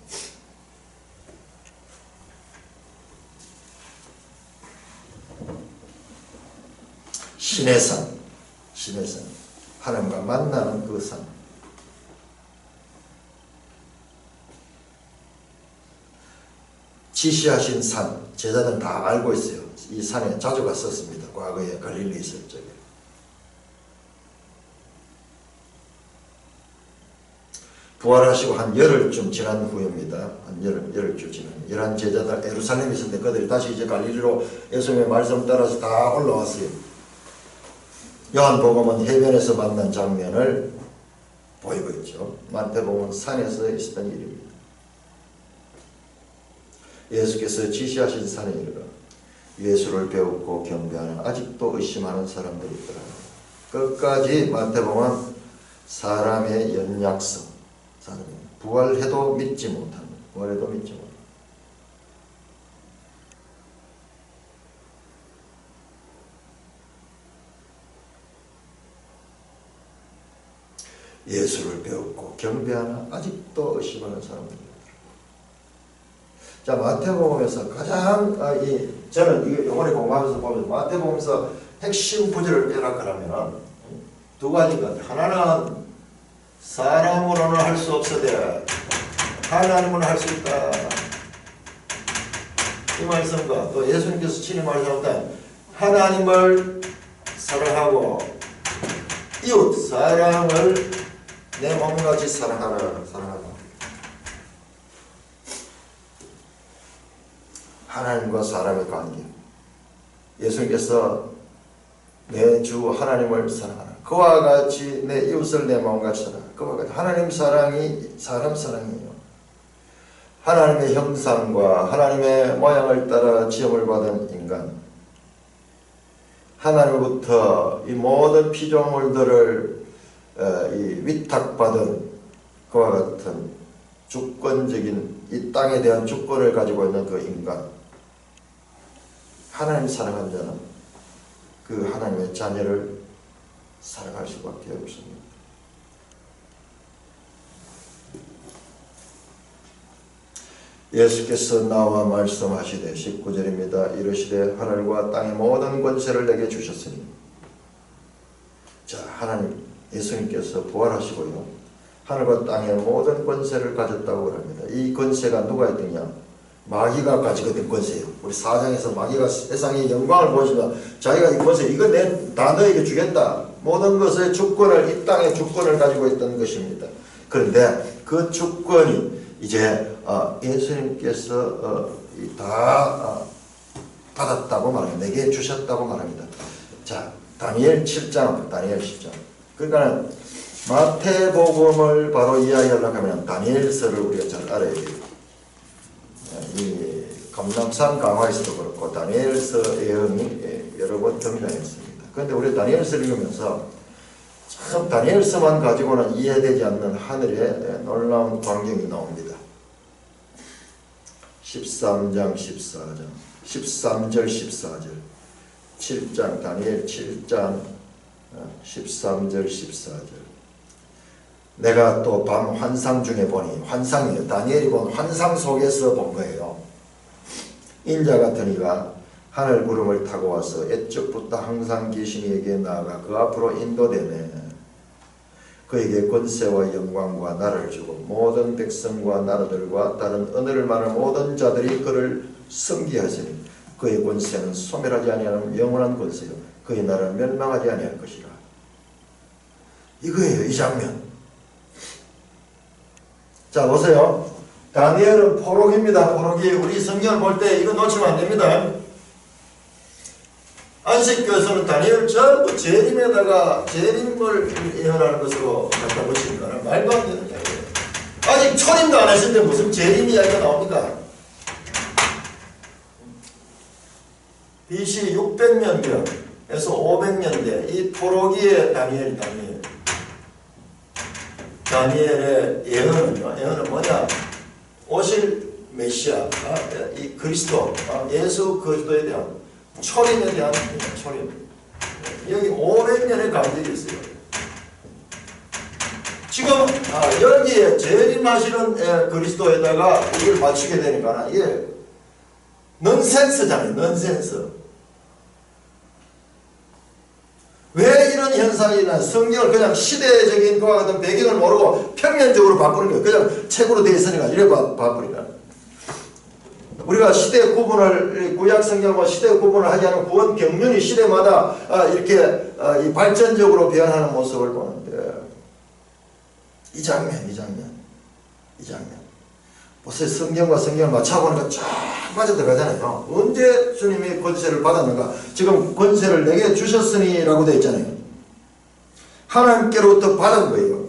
신의 산. 하나님과 만나는 그 산. 지시하신 산. 제자들은 다 알고 있어요. 이 산에 자주 갔었습니다. 과거에 갈릴리 있을 적에. 부활하시고 한 열흘쯤 지난 후입니다. 한 열흘쯤 지난. 11제자들 예루살렘에 있었는데 그들이 다시 이제 갈릴리로 예수님의 말씀 따라서 다 올라왔어요. 요한복음은 해변에서 만난 장면을 보이고 있죠. 마태복음은 산에서 있었던 일입니다. 예수께서 지시하신 산에 이르러 예수를 배웠고 경배하는 아직도 의심하는 사람들이 있더라. 끝까지 마태복음은 사람의 연약성, 부활해도 믿지 못하는, 예수를 배웠고 경배하는 아직도 의심하는 사람들이. 자, 마태복음에서 가장 저는 이번에 공부하면서 보면 마태복음에서 핵심 구절을 빼라 그러면 두 가지가 하나는 사람으로는 할 수 없으되 하나님은 할 수 있다. 이 말씀과 또 예수님께서 친히 말씀하셨다. 하나님을 사랑하고 이웃 사랑을 내 몸같이 사랑하라. 하나님과 사람의 관계. 예수님께서 내 주 하나님을 사랑하라. 그와 같이 내 이웃을 내 마음같이 사랑하라. 그와 같이 하나님 사랑이 사람 사랑이에요. 하나님의 형상과 하나님의 모양을 따라 지음을 받은 인간, 하나님으로부터 이 모든 피조물들을 위탁받은 그와 같은 주권적인 이 땅에 대한 주권을 가지고 있는 그 인간, 하나님 사랑한 자는 그 하나님의 자녀를 사랑할 수밖에 없습니다. 예수께서 나와 말씀하시되 19절입니다. 이르시되 하늘과 땅의 모든 권세를 내게 주셨으니. 자, 하나님 예수님께서 부활하시고요, 하늘과 땅의 모든 권세를 가졌다고 합니다. 이 권세가 누가 있느냐? 마귀가 가지고 있던 권세예요. 우리 4장에서 마귀가 세상의 영광을 보시면 자기가 이 권세, 이거 다 너에게 주겠다. 모든 것의 주권을, 이 땅의 주권을 가지고 있던 것입니다. 그런데 그 주권이 이제 예수님께서 다 받았다고 말합니다. 내게 주셨다고 말합니다. 자, 다니엘 7장, 다니엘 10장. 그러니까 마태복음을 바로 이해하려고 하면 다니엘서를 우리가 잘 알아야 돼요. 이 감람산 강화에서도 그렇고 다니엘서 예언이 여러 번 등장했습니다. 그런데 우리 다니엘서를 읽으면서 참 다니엘서만 가지고는 이해되지 않는 하늘의 놀라운 광경이 나옵니다. 13장 14절 13절 14절 7장 다니엘 7장 13절 14절 내가 또 밤 환상 중에 보니, 환상이에요. 다니엘이 본 환상 속에서 본 거예요. 인자 같은 이가 하늘 구름을 타고 와서 옛적부터 항상 계신 이에게 나아가 그 앞으로 인도되네. 그에게 권세와 영광과 나라를 주고 모든 백성과 나라들과 다른 언어를 말하는 모든 자들이 그를 섬기하시니 그의 권세는 소멸하지 아니하는 영원한 권세요 그의 나라는 멸망하지 아니할 것이라. 이거예요, 이 장면. 자, 보세요. 다니엘은 포록입니다. 포록이 우리 성경을 볼 때 이거 놓치면 안 됩니다. 안식교에서는 다니엘 전부 재림에다가 재림을 예언하는 것으로 갖다 붙이니까 말도 안 되는 이야기예요. 아직 초림도 안 하셨는데 무슨 재림 이야기가 나옵니까? BC 600년경에서 500년대 이 포로기의 다니엘의 예언은요, 예언은 뭐냐? 오실 메시아, 이 그리스도, 예수 그리스도에 대한 초림에 대한 초림. 여기 500년의 간격이 있어요. 지금 여기에 재림하시는 그리스도에다가 이걸 맞추게 되니까 이게 넌센스잖아요. 넌센스. 왜 이런 현상이 나? 성경을 그냥 시대적인 그와 같은 배경을 모르고 평면적으로 바꾸는 거예요. 그냥 책으로 되어 있으니까 이래 바꾸니까. 우리가 시대 구분을, 구약 성경과 시대 구분을 하지 않은 구원 경륜이 시대마다 이렇게 발전적으로 변하는 모습을 보는데, 이 장면. 보세요. 성경과 성경을 맞춰보니까 쫙 빠져들어가잖아요. 언제 주님이 권세를 받았는가? 지금 권세를 내게 주셨으니 라고 되어 있잖아요. 하나님께로부터 받은 거예요.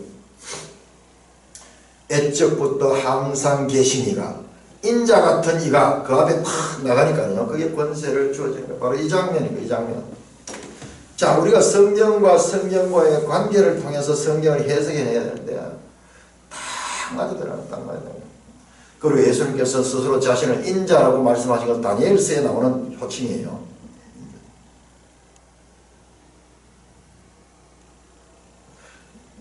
애적부터 항상 계신 이가, 인자 같은 이가 그 앞에 팍 나가니까요. 그게 권세를 주어지는 거예요. 바로 이 장면입니다. 이 장면. 자, 우리가 성경과 성경과의 관계를 통해서 성경을 해석해내야 되는데 딱 맞아들어요. 딱 맞아요. 그리고 예수님께서 스스로 자신을 인자라고 말씀하신 건 다니엘서에 나오는 호칭이에요.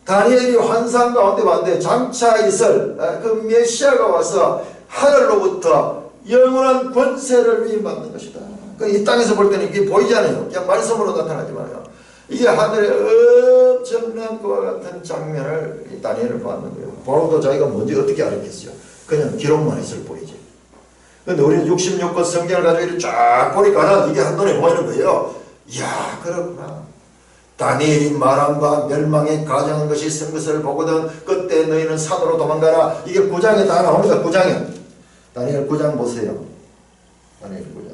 다니엘이 환상 가운데 봤는데 장차 있을 그 메시아가 와서 하늘로부터 영원한 권세를 위임받는 것이다. 이 땅에서 볼 때는 이게 보이지 않아요. 그냥 말씀으로 나타나지 말아요. 이게 하늘의 엄청난 그와 같은 장면을 이 다니엘은 봤는 거예요. 바로도 자기가 뭔지 어떻게 알았겠어요? 그냥 기록만 했을 뿐이지. 근데 우리는 66권 성경을 가지고 이렇게 쫙 보니까는 이게 한눈에 보이는 거예요. 이야, 그렇구나. 다니엘이 말한 바 멸망에 가정한 것이 쓴 것을 보거든 그때 너희는 산으로 도망가라. 이게 9장에 다 나옵니다. 9장에. 다니엘 9장 보세요. 다니엘 9장.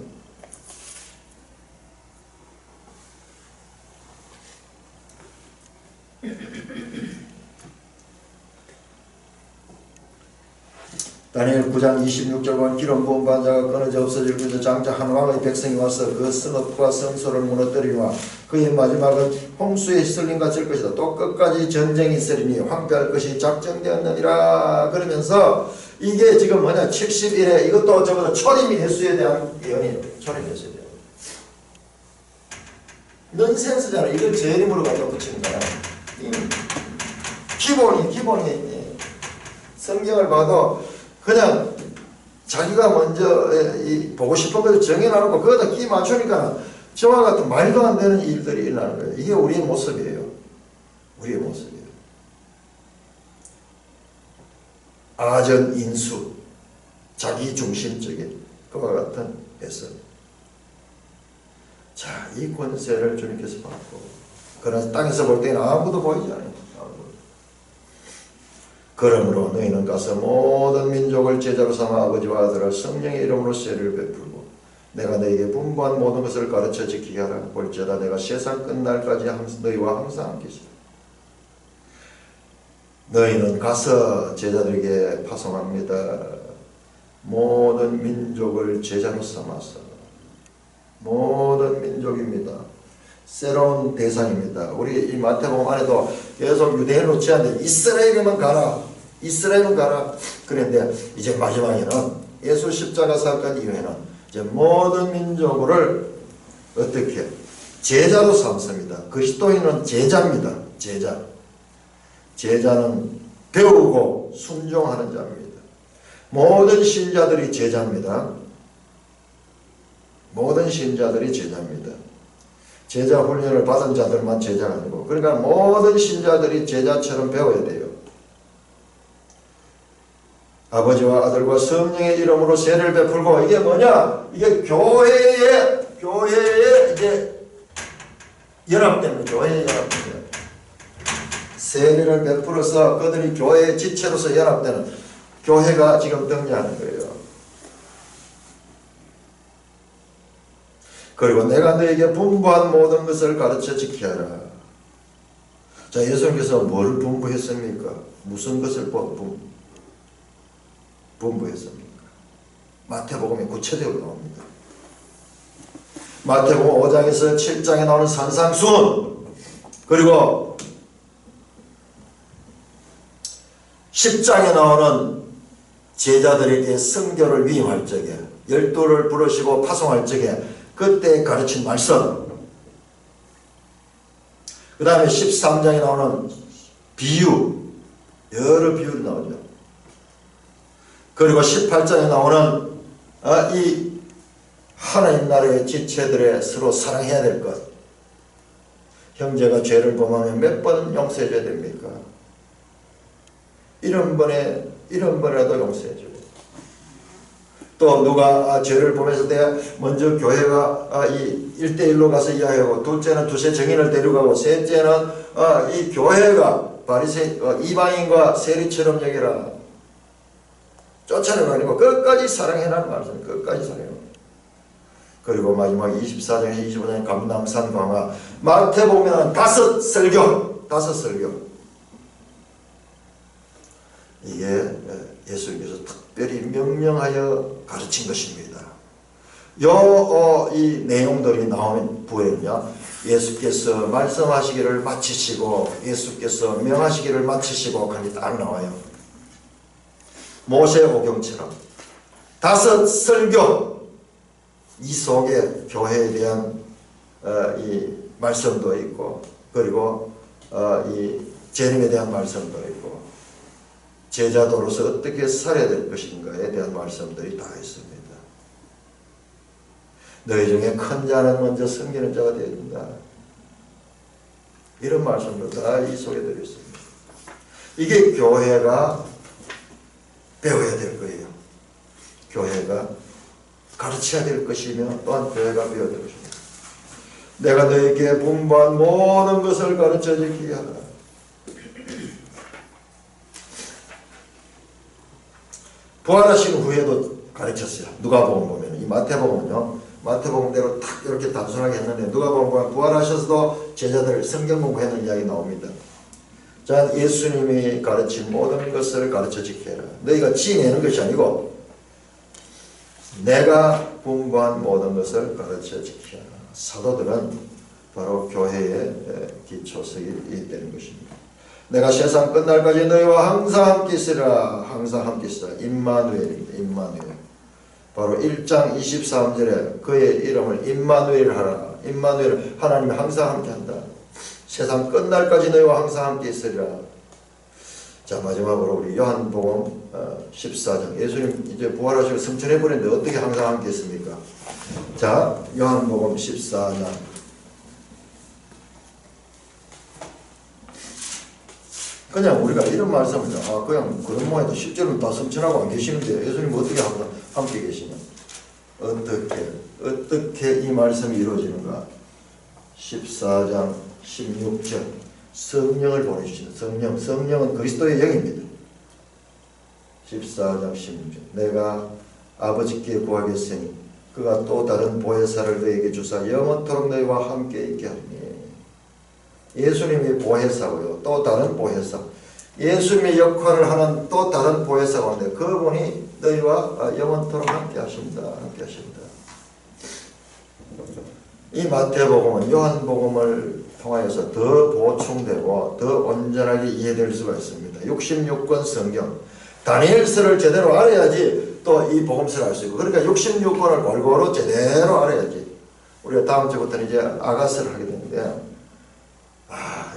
다니엘 9장 26절과 기름 부은 반자가 끊어져 없어질 것이다. 장차 한 왕의 백성이 와서 그 성읍과 성소를 무너뜨리리와 그의 마지막은 홍수에 휩쓸림 같을 것이다. 또 끝까지 전쟁이 있으리니 황폐할 것이 작정되었느니라. 그러면서 이게 지금 뭐냐 71회 이것도 저보다 초림 예수에 대한 예언이에요. 초림 예수에 대한 넌센스잖아. 이걸 재림으로 갖다 붙이는 거야. 기본이 성경을 봐도 그냥 자기가 먼저 보고 싶은 것을 정해놔놓고 그거다 끼 맞추니까 저와 같은 말도 안 되는 일들이 일어나는 거예요. 이게 우리의 모습이에요. 우리의 모습이에요. 아전인수, 자기중심적인 그와 같은 해석. 자, 이 권세를 주님께서 받고 그러나 땅에서 볼 때는 아무도 보이지 않아요. 그러므로 너희는 가서 모든 민족을 제자로 삼아 아버지와 아들을 성령의 이름으로 세례를 베풀고 내가 너희에게 분부한 모든 것을 가르쳐 지키게 하라. 볼지어다 내가 세상 끝날까지 너희와 항상 함께 있으리라. 너희는 가서 제자들에게 파송합니다. 모든 민족을 제자로 삼아서 모든 민족입니다. 새로운 대상입니다. 우리 이 마태복음 안에도 계속 유대인을 놓지 않는데 이스라엘에만 가라. 이스라엘은 가라. 그런데 이제 마지막에는 예수 십자가 사건 이후에는 이제 모든 민족을 어떻게 제자로 삼습니다. 그리스도인은 제자입니다. 제자. 제자는 배우고 순종하는 자입니다. 모든 신자들이 제자입니다. 모든 신자들이 제자입니다. 제자 훈련을 받은 자들만 제자가 아니고 그러니까 모든 신자들이 제자처럼 배워야 돼요. 아버지와 아들과 성령의 이름으로 세례를 베풀고 이게 뭐냐? 이게 교회에 이제 연합되는 교회에 연합되는 세례를 베풀어서 그들이 교회의 지체로서 연합되는 교회가 지금 등장하는 거예요. 그리고 내가 너에게 분부한 모든 것을 가르쳐 지켜야 하라. 자, 예수님께서 뭘 분부했습니까? 무슨 것을 분부했습니까? 마태복음에 구체적으로 나옵니다. 마태복음 5장에서 7장에 나오는 산상수훈 그리고 10장에 나오는 제자들에게 성교를 위임할 적에 12를 부르시고 파송할 적에 그때 가르친 말씀 그 다음에 13장에 나오는 비유 여러 비유가 나오죠. 그리고 18장에 나오는 이 하나님 나라의 지체들의 서로 사랑해야 될 것. 형제가 죄를 범하면 몇 번 용서해줘야 됩니까? 1번이라도 용서해줘요. 또 누가 죄를 범해서 먼저 교회가 이 1대1로 가서 이야기하고 둘째는 두세 증인을 데려가고 셋째는 이 교회가 바리새 이방인과 세리처럼 여기라. 쫓아내고 아니고 끝까지 사랑해라는 말씀. 끝까지 사랑해. 그리고 마지막 24장에서 25장에 감람산 광화 마태복음에는 5설교 이게 예수님께서 특별히 명령하여 가르친 것입니다. 이 내용들이 나오는 부에는요, 예수께서 말씀하시기를 마치시고 예수께서 명하시기를 마치시고 그렇게 딱 나와요. 모세 오경처럼 5설교 이 속에 교회에 대한 이 말씀도 있고 그리고 이 재림에 대한 말씀도 있고 제자도로서 어떻게 살아야 될 것인가에 대한 말씀들이 다 있습니다. 너희 중에 큰 자는 먼저 섬기는 자가 되어야 된다. 이런 말씀도 다 이 속에 들어있습니다. 이게 교회가 배워야 될 거예요. 교회가 가르쳐야 될 것이며 또한 교회가 배워야 될 것입니다. 내가 너에게 분부한 모든 것을 가르쳐 지키게 하라. 부활하신 후에도 가르쳤어요. 누가복음 보면 이 마태복음은요, 마태복음대로 딱 이렇게 단순하게 했는데 누가복음 보면 부활하셔서도 제자들 성경 공부하는 이야기 나옵니다. 자, 예수님이 가르친 모든 것을 가르쳐 지켜라. 너희가 지내는 것이 아니고 내가 분부한 모든 것을 가르쳐 지켜라. 사도들은 바로 교회의 기초석이 되는 것입니다. 내가 세상 끝날까지 너희와 항상 함께 있으리라. 항상 함께 있으리라. 임마누엘입니다. 임마누엘. 바로 1장 23절에 그의 이름을 임마누엘 하라. 임마누엘, 하나님이 항상 함께 한다. 세상 끝날까지 너희와 항상 함께 있으리라. 자, 마지막으로 우리 요한복음 14장. 예수님 이제 부활하시고 승천해버렸는데 어떻게 항상 함께 있습니까? 자, 요한복음 14장. 그냥 우리가 이런 말씀을 그냥 그런 모양도 10절은 다 승천하고 안 계시는데 예수님 어떻게 함께 계시냐? 어떻게 이 말씀이 이루어지는가? 14장 16절. 성령을 보내주시는 성령은 그리스도의 영입니다. 14장 16절. 내가 아버지께 구하겠으니 그가 또 다른 보혜사를 너에게 주사 영원토록 너희와 함께 있게 하리니. 예수님이 보혜사고요. 또 다른 보혜사. 예수님의 역할을 하는 또 다른 보혜사가 오는데 그분이 너희와 영원토록 함께 하신다. 함께 하신다. 이 마태복음은 요한복음을 통하여서 더 보충되고 더 온전하게 이해될 수가 있습니다. 66권 성경. 다니엘서를 제대로 알아야지 또 이 복음서를 알 수 있고, 그러니까 66권을 골고루 제대로 알아야지. 우리가 다음 주부터는 이제 아가서를 하게 되는데,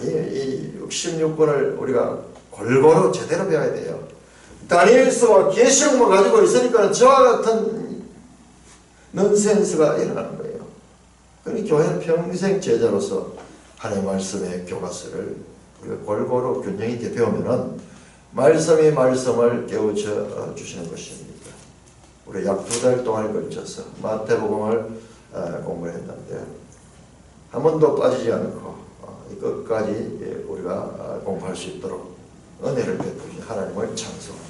이 66권을 우리가 골고루 제대로 배워야 돼요. 다니엘서와 계시록만 가지고 있으니까 저와 같은 넌센스가 일어나는 거예요. 그러니 교회는 평생 제자로서 하나님의 말씀의 교과서를 우리가 골고루 균형 있게 배우면은 말씀이 말씀을 깨우쳐 주시는 것입니다. 우리 약 2달 동안에 걸쳐서 마태복음을 공부를 했는데 한 번도 빠지지 않고 끝까지 우리가 공부할 수 있도록 은혜를 베푸신 하나님을 찬송합니다.